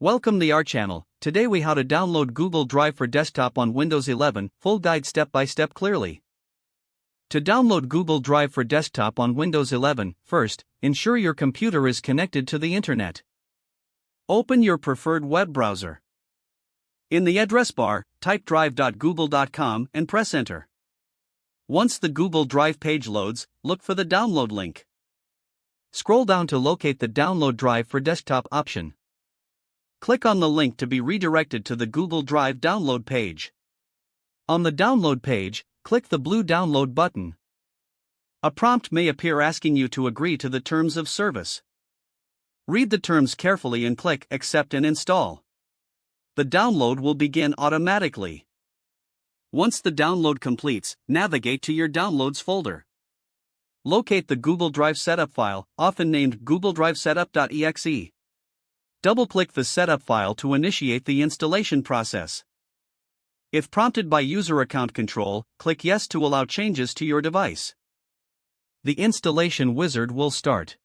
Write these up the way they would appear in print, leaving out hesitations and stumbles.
Welcome to our channel. Today we how to download Google Drive for desktop on Windows 11, full guide step by step clearly. To download Google Drive for desktop on Windows 11, first, ensure your computer is connected to the internet. Open your preferred web browser. In the address bar, type drive.google.com and press enter. Once the Google Drive page loads, look for the download link. Scroll down to locate the Download Drive for Desktop option. Click on the link to be redirected to the Google Drive download page. On the download page, click the blue download button. A prompt may appear asking you to agree to the terms of service. Read the terms carefully and click Accept and Install. The download will begin automatically. Once the download completes, navigate to your Downloads folder. Locate the Google Drive setup file, often named Google Drive Setup.exe. Double-click the setup file to initiate the installation process. If prompted by User Account Control, click Yes to allow changes to your device. The installation wizard will start.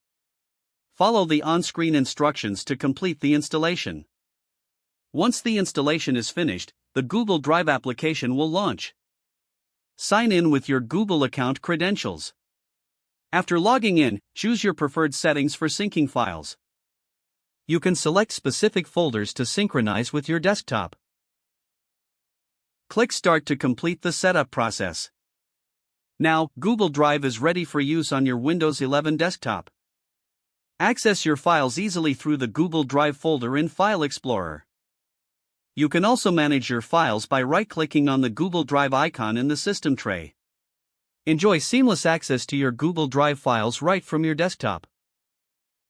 Follow the on-screen instructions to complete the installation. Once the installation is finished, the Google Drive application will launch. Sign in with your Google account credentials. After logging in, choose your preferred settings for syncing files. You can select specific folders to synchronize with your desktop. Click Start to complete the setup process. Now, Google Drive is ready for use on your Windows 11 desktop. Access your files easily through the Google Drive folder in File Explorer. You can also manage your files by right-clicking on the Google Drive icon in the system tray. Enjoy seamless access to your Google Drive files right from your desktop.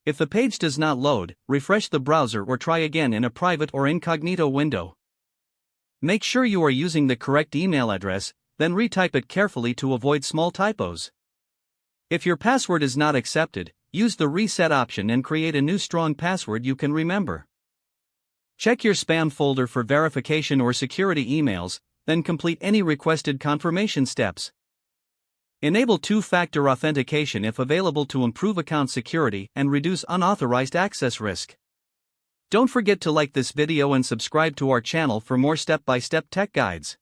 If the page does not load, refresh the browser or try again in a private or incognito window. Make sure you are using the correct email address, then retype it carefully to avoid small typos. If your password is not accepted, use the reset option and create a new strong password you can remember. Check your spam folder for verification or security emails, then complete any requested confirmation steps. Enable two-factor authentication if available to improve account security and reduce unauthorized access risk. Don't forget to like this video and subscribe to our channel for more step-by-step tech guides.